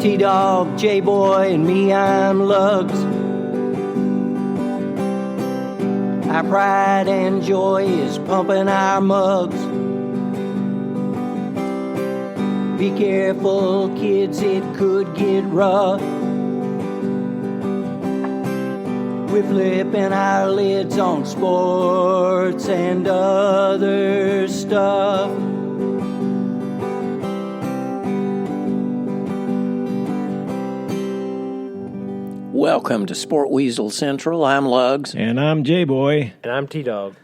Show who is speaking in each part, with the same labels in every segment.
Speaker 1: T-Dog, J-Boy, and me, I'm Lugs. Our pride and joy is pumping our mugs. Be careful, kids, it could get rough. We're flipping our lids on sports and other stuff. Welcome to Sport Weasel Central. I'm Lugs.
Speaker 2: And I'm J-Boy.
Speaker 3: And I'm T-Dog.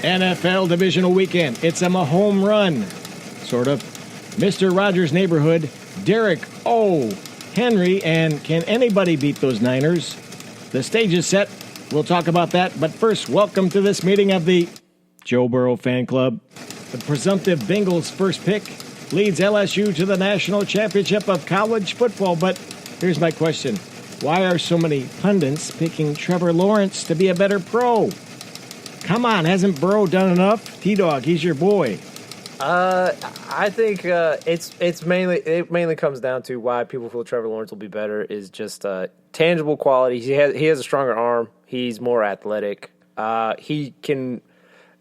Speaker 2: NFL Divisional Weekend. It's a home run. Sort of. Mr. Rogers' Neighborhood, Derek O. Henry, and can anybody beat those Niners? The stage is set. We'll talk about that. But first, welcome to this meeting of the Joe Burrow Fan Club. The presumptive Bengals' first pick leads LSU to the national championship of college football. But here's my question. Why are so many pundits picking Trevor Lawrence to be a better pro? Come on, hasn't Burrow done enough? T-Dog, he's your boy.
Speaker 3: I think it mainly comes down to why people feel Trevor Lawrence will be better is just tangible quality. He has a stronger arm. He's more athletic. He can,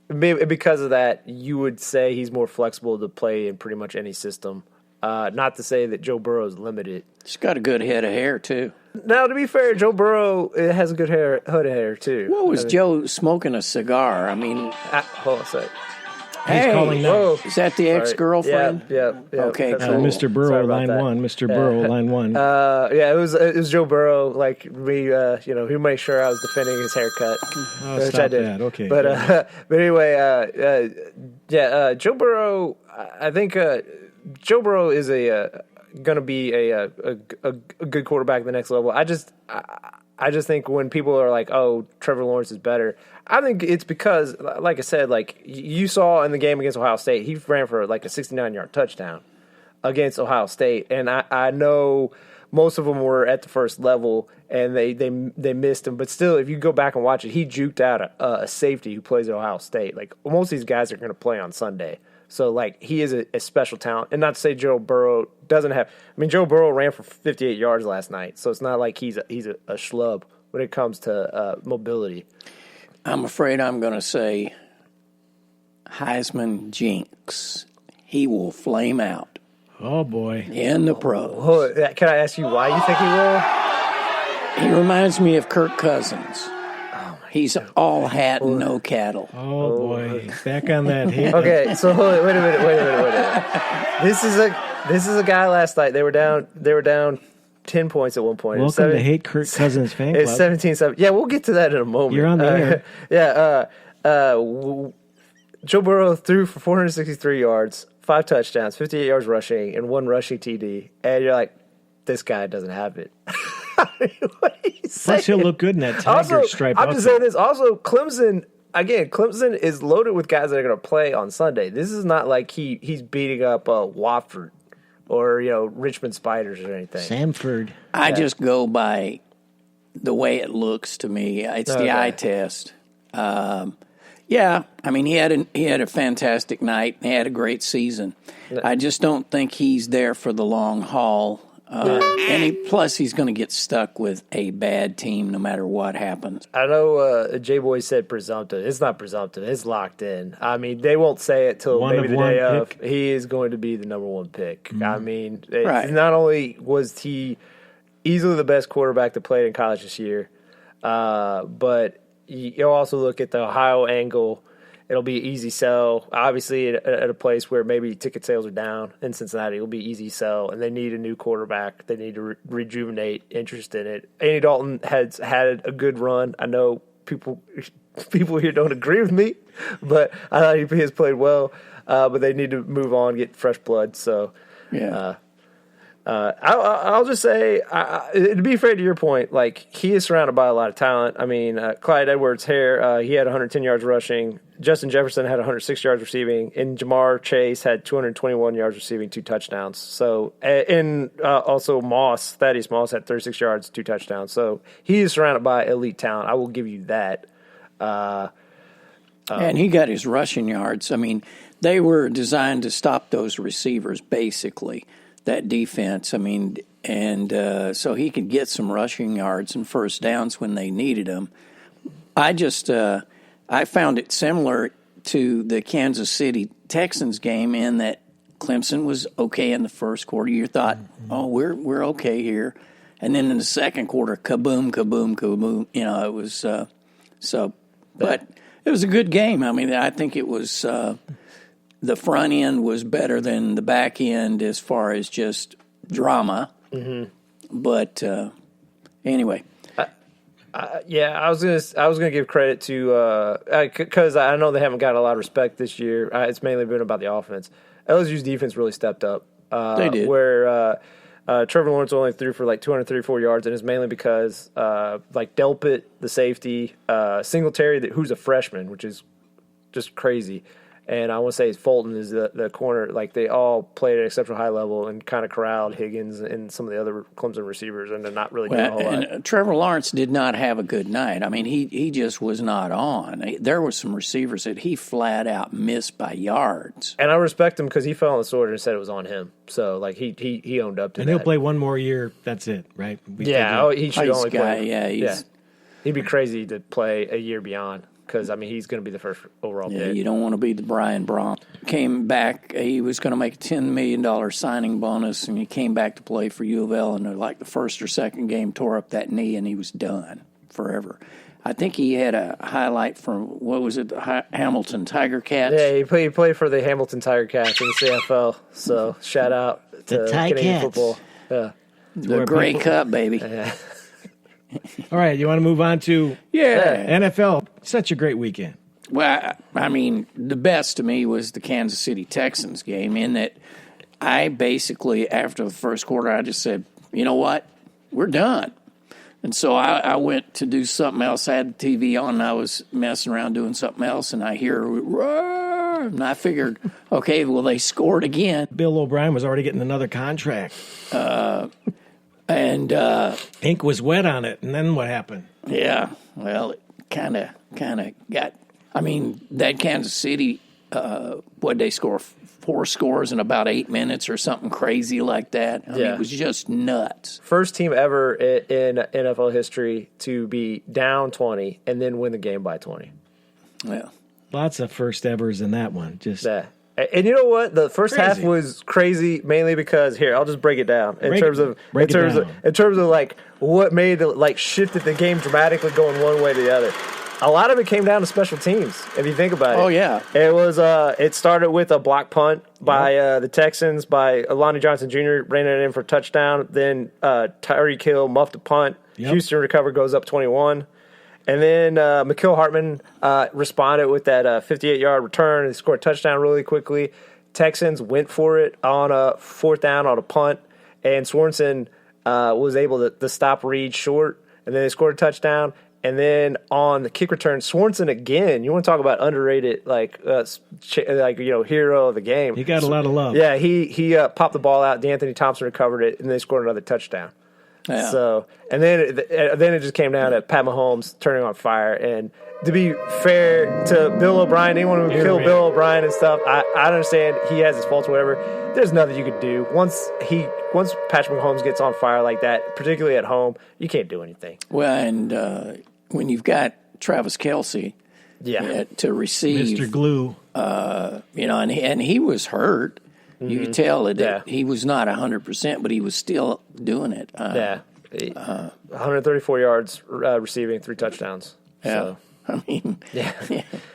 Speaker 3: because of that, you would say he's more flexible to play in pretty much any system. Not to say that Joe Burrow is limited.
Speaker 1: He's got a good head of hair, too.
Speaker 3: Now, to be fair, Joe Burrow has a good hood of hair, too.
Speaker 1: What was Joe smoking a cigar? I mean...
Speaker 3: hold on a sec.
Speaker 2: He's calling now.
Speaker 1: Is that the ex-girlfriend?
Speaker 3: Yeah.
Speaker 1: Okay, cool.
Speaker 2: Mr. Burrow, line one. Mr. Burrow, line one.
Speaker 3: It was Joe Burrow. Like me, he made sure I was defending his haircut,
Speaker 2: which stop I did. That. Okay.
Speaker 3: But anyway, Joe Burrow. I think Joe Burrow is going to be a good quarterback at the next level. I just think when people are like, "Oh, Trevor Lawrence is better," I think it's because, like I said, like you saw in the game against Ohio State, he ran for like a 69-yard touchdown against Ohio State, and I know most of them were at the first level and they missed him, but still, if you go back and watch it, he juked out a safety who plays at Ohio State. Like most of these guys are going to play on Sunday. So, like, he is a special talent. And not to say Joe Burrow doesn't have – I mean, Joe Burrow ran for 58 yards last night, so it's not like he's a schlub when it comes to mobility.
Speaker 1: I'm afraid I'm going to say Heisman jinx. He will flame out.
Speaker 2: Oh, boy.
Speaker 1: In the pros.
Speaker 3: Oh, can I ask you why you think he will?
Speaker 1: He reminds me of Kirk Cousins. He's all hat and no cattle.
Speaker 2: Oh, boy. Back on that hate.
Speaker 3: Okay, so wait a minute. This is a guy last night. They were down 10 points at one point.
Speaker 2: Welcome to Hate Kirk Cousins fan club.
Speaker 3: It's 17-7. Yeah, we'll get to that in a moment.
Speaker 2: You're on the air.
Speaker 3: Joe Burrow threw for 463 yards, 5 touchdowns, 58 yards rushing, and 1 rushing TD. And you're like, this guy doesn't have it.
Speaker 2: Plus, he'll look good in that tiger stripe.
Speaker 3: I'm just saying this. Also, Clemson is loaded with guys that are going to play on Sunday. This is not like he's beating up Wofford or Richmond Spiders or anything.
Speaker 2: Samford.
Speaker 1: I just go by the way it looks to me. It's the eye test. I mean, he had a fantastic night. He had a great season. I just don't think he's there for the long haul. Plus he's going to get stuck with a bad team no matter what happens.
Speaker 3: I know J-Boy said presumptive. It's not presumptive. It's locked in. I mean, they won't say it till maybe the day of. He is going to be the number one pick. Mm-hmm. I mean, not only was he easily the best quarterback that played in college this year, but you'll also look at the Ohio angle. It'll be an easy sell. Obviously, at a place where maybe ticket sales are down in Cincinnati, it'll be easy sell, and they need a new quarterback. They need to rejuvenate interest in it. Andy Dalton has had a good run. I know people here don't agree with me, but I thought he has played well. But they need to move on, get fresh blood. So,
Speaker 1: yeah.
Speaker 3: I'll just say, to be fair to your point, like he is surrounded by a lot of talent. I mean, Clyde Edwards-Helaire, he had 110 yards rushing. Justin Jefferson had 106 yards receiving, and Jamar Chase had 221 yards receiving, 2 touchdowns. So, and also Thaddeus Moss had 36 yards, 2 touchdowns. So he is surrounded by elite talent. I will give you that.
Speaker 1: And he got his rushing yards. I mean, they were designed to stop those receivers, basically. that defense. I mean, and so he could get some rushing yards and first downs when they needed them. I found it similar to the Kansas City Texans game in that Clemson was okay in the first quarter. You thought, oh, we're okay here. And then in the second quarter, kaboom, kaboom, kaboom. You know, it was but it was a good game. I mean, I think it was the front end was better than the back end as far as just drama. But anyway.
Speaker 3: I was gonna give credit to because I know they haven't got a lot of respect this year. It's mainly been about the offense. LSU's defense really stepped up.
Speaker 1: They did.
Speaker 3: Where Trevor Lawrence only threw for like 234 yards, and it's mainly because like Delpit, the safety, Singletary, who's a freshman, which is just crazy. And I want to say Fulton is the corner. Like, they all played at an exceptional high level and kind of corralled Higgins and some of the other Clemson receivers, and they're not really doing a whole lot.
Speaker 1: And Trevor Lawrence did not have a good night. I mean, he just was not on. There were some receivers that he flat out missed by yards.
Speaker 3: And I respect him because he fell on the sword and said it was on him. So, like, he owned up to that.
Speaker 2: And he'll play one more year. That's it, right?
Speaker 3: He should only play. He'd be crazy to play a year beyond. Because, I mean, he's going to be the first overall pick.
Speaker 1: You don't want to be the Brian Brom. Came back, he was going to make a $10 million signing bonus, and he came back to play for U of L, and like the first or second game tore up that knee, and he was done forever. I think he had a highlight from, what was it, the Hamilton Tiger Cats?
Speaker 3: Yeah, he played for the Hamilton Tiger Cats in the CFL, so shout out to Canadian football. Yeah.
Speaker 1: The Grey Cup, baby.
Speaker 3: Yeah.
Speaker 2: All right, you want to move on to NFL? Such a great weekend.
Speaker 1: Well, I mean, the best to me was the Kansas City Texans game in that I basically, after the first quarter, I just said, you know what, we're done. And so I went to do something else. I had the TV on, and I was messing around doing something else, and I hear, roar, and I figured, okay, well, they scored again.
Speaker 2: Bill O'Brien was already getting another contract.
Speaker 1: And
Speaker 2: ink was wet on it, and then what happened?
Speaker 1: Yeah, well, it kind of got. I mean, that Kansas City, what they score 4 scores in about 8 minutes or something crazy like that. I mean, it was just nuts.
Speaker 3: First team ever in NFL history to be down 20 and then win the game by 20.
Speaker 1: Yeah,
Speaker 2: lots of first evers in that one. Just.
Speaker 3: And you know what? The first half was crazy, mainly because I'll just break it down in terms of like what made like shifted the game dramatically going one way to the other. A lot of it came down to special teams, if you think about it.
Speaker 1: Oh yeah,
Speaker 3: it was. It started with a block punt by the Texans by Lonnie Johnson Jr. ran it in for a touchdown. Then Tyreek Hill muffed a punt. Houston recovered, goes up 21. And then McKill Hartman responded with that 58-yard return and scored a touchdown really quickly. Texans went for it on a 4th down on a punt, and Sorensen was able to stop Reed short, and then they scored a touchdown. And then on the kick return, Sorensen again. You want to talk about underrated, hero of the game.
Speaker 2: He got a lot of love.
Speaker 3: Yeah, he popped the ball out. DeAnthony Thompson recovered it, and they scored another touchdown.
Speaker 1: Yeah.
Speaker 3: So, and then it just came down to Pat Mahomes turning on fire. And to be fair to Bill O'Brien, anyone who would kill Bill O'Brien and stuff, I understand he has his faults or whatever. There's nothing you could do. Once Patrick Mahomes gets on fire like that, particularly at home, you can't do anything.
Speaker 1: Well, and when you've got Travis Kelce to receive.
Speaker 2: Mr. Glue.
Speaker 1: And he was hurt. You could tell that he was not 100%, but he was still doing it.
Speaker 3: 134 yards receiving, 3 touchdowns.
Speaker 1: Yeah.
Speaker 3: So.
Speaker 1: I mean,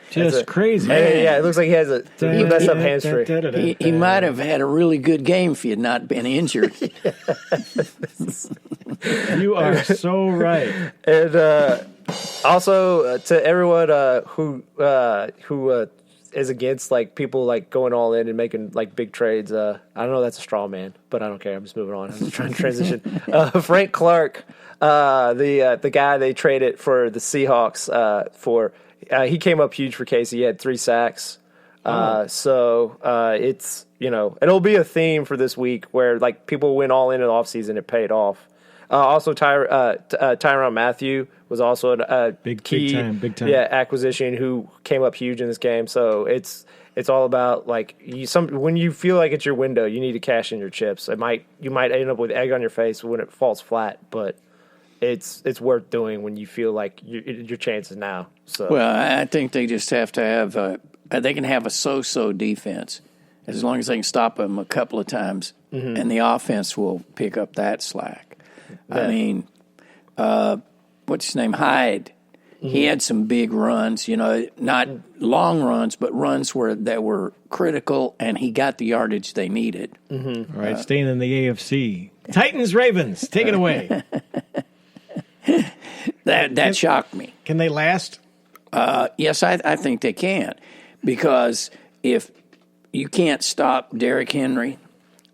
Speaker 2: just crazy.
Speaker 3: It looks like he has he messed up hamstring.
Speaker 1: He might have had a really good game if he had not been injured.
Speaker 2: You are so right.
Speaker 3: And also to everyone who is against like people like going all in and making like big trades. I don't know, that's a straw man, but I don't care. I'm just moving on. I'm just trying to transition. Frank Clark, the guy they traded for the Seahawks he came up huge for Casey. He had 3 sacks. So it's it'll be a theme for this week where like people went all in the offseason. It paid off. Also, Tyrann Mathieu was also a
Speaker 2: Big
Speaker 3: key
Speaker 2: time.
Speaker 3: acquisition who came up huge in this game. So it's all about like when you feel like it's your window, you need to cash in your chips. You might end up with egg on your face when it falls flat, but it's worth doing when you feel like your chances now. So
Speaker 1: well, I think they just have to have they can have a so-so defense as long as they can stop them a couple of times, and the offense will pick up that slack. Yeah. I mean, what's his name? Hyde. He had some big runs, not long runs, but runs that were critical, and he got the yardage they needed.
Speaker 2: All right, staying in the AFC. Titans, Ravens, take it away.
Speaker 1: That shocked me.
Speaker 2: Can they last?
Speaker 1: Yes, I think they can, because if you can't stop Derrick Henry,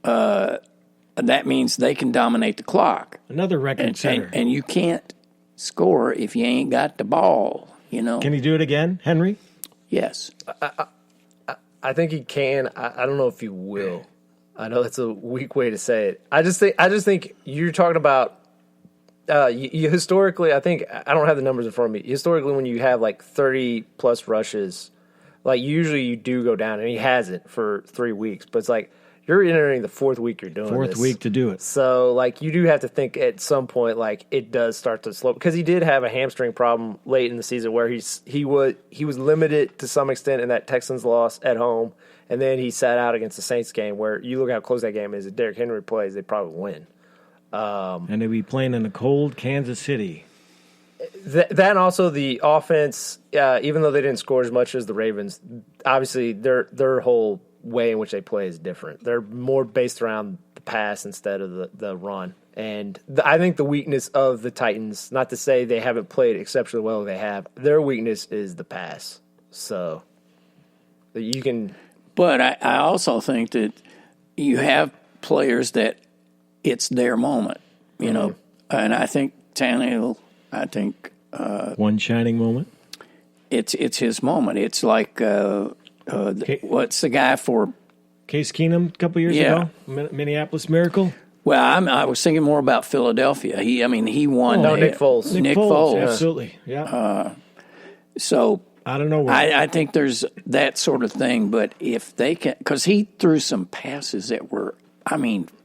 Speaker 1: that means they can dominate the clock.
Speaker 2: Another record setter.
Speaker 1: And you can't score if you ain't got the ball,
Speaker 2: Can he do it again, Henry?
Speaker 1: Yes.
Speaker 3: I think he can. I don't know if he will. I know that's a weak way to say it. I just think you're talking about you historically. I think I don't have the numbers in front of me. Historically, when you have like 30 plus rushes, like usually you do go down, and he hasn't for 3 weeks. But it's like you're entering the fourth week you're doing
Speaker 2: Fourth week to do it.
Speaker 3: So, like, you do have to think at some point, like, it does start to slow. Because he did have a hamstring problem late in the season where he was limited to some extent in that Texans loss at home. And then he sat out against the Saints game where you look how close that game is. If Derrick Henry plays, they probably win.
Speaker 2: And they'll be playing in a cold Kansas City.
Speaker 3: That and also the offense, even though they didn't score as much as the Ravens, obviously their whole way in which they play is different. They're more based around the pass instead of the run. And I think the weakness of the Titans, not to say they haven't played exceptionally well, they have, their weakness is the pass. So you can...
Speaker 1: But I also think that you have players that it's their moment, and I think Tannehill,
Speaker 2: one shining moment?
Speaker 1: It's his moment. It's like... what's the guy for
Speaker 2: Case Keenum a couple years ago? Minneapolis Miracle?
Speaker 1: Well, I was thinking more about Philadelphia. He won.
Speaker 3: Nick Foles.
Speaker 2: Nick Foles. Absolutely. Yeah.
Speaker 1: So
Speaker 2: I don't know.
Speaker 1: I think there's that sort of thing, but if they can, because he threw some passes that were,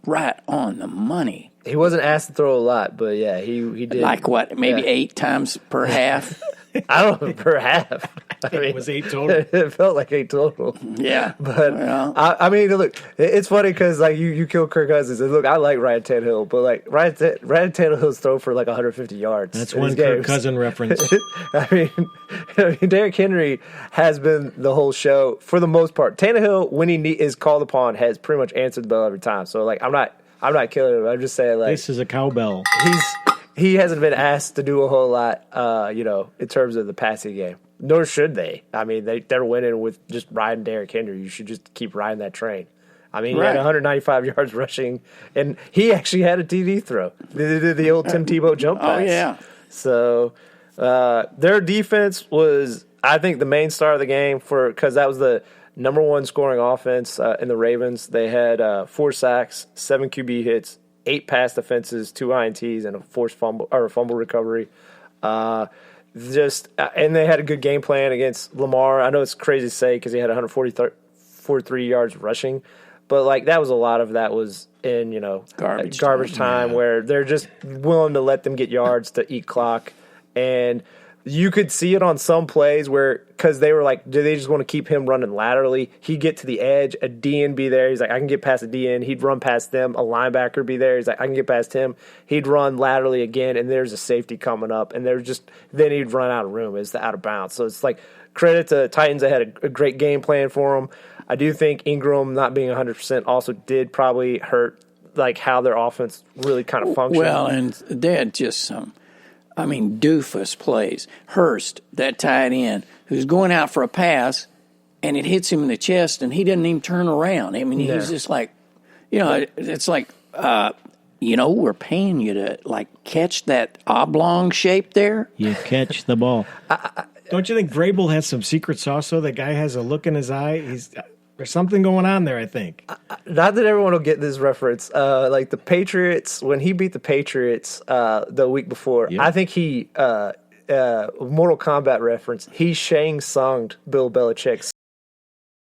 Speaker 1: right on the money.
Speaker 3: He wasn't asked to throw a lot, but yeah, he did.
Speaker 1: Like what? Maybe 8 times per half.
Speaker 3: I don't know, per half.
Speaker 2: It was 8 total.
Speaker 3: It felt like 8 total.
Speaker 1: Yeah.
Speaker 3: But, look, it's funny because, like, you kill Kirk Cousins. And, look, I like Ryan Tannehill, but, like, Ryan Tannehill's throw for, like, 150 yards.
Speaker 2: That's one Kirk Cousin reference.
Speaker 3: Derrick Henry has been the whole show for the most part. Tannehill, when he is called upon, has pretty much answered the bell every time. So, like, I'm not killing him. I'm just saying, like.
Speaker 2: This is a cowbell.
Speaker 3: He hasn't been asked to do a whole lot, in terms of the passing game. Nor should they. They're winning with just riding Derrick Henry. You should just keep riding that train. He had 195 yards rushing, and he actually had a TD throw. The old Tim Tebow jump pass.
Speaker 1: Oh, yeah.
Speaker 3: So their defense was, I think, the main star of the game because that was the number one scoring offense in the Ravens. They had 4 sacks, 7 QB hits, 8 pass defenses, 2 INTs, and a forced fumble recovery. And they had a good game plan against Lamar. I know it's crazy to say because he had 143 yards rushing, but like that was a lot of that was in garbage time where they're just willing to let them get yards to eat clock. And you could see it on some plays where, because they were like, do they just want to keep him running laterally? He'd get to the edge, a DN be there. He's like, I can get past the DN. He'd run past them. A linebacker be there. He's like, I can get past him. He'd run laterally again, and there's a safety coming up, and then he'd run out of room. It's out of bounds. So it's like credit to Titans. They had a great game plan for him. I do think Ingram not being 100% also did probably hurt like how their offense really kind of functioned.
Speaker 1: Well, and they had just some. Doofus plays. Hurst, that tight end, who's going out for a pass, and it hits him in the chest, and he doesn't even turn around. He's just like, it's like, we're paying you to, like, catch that oblong shape there.
Speaker 2: You catch the ball. Don't you think Vrabel has some secret sauce, though? That guy has a look in his eye. There's something going on there, I think.
Speaker 3: Not that everyone will get this reference. Like the Patriots, when he beat the Patriots the week before,
Speaker 2: Yep.
Speaker 3: I think he Mortal Kombat reference. He Shang Tsung'd Bill Belichick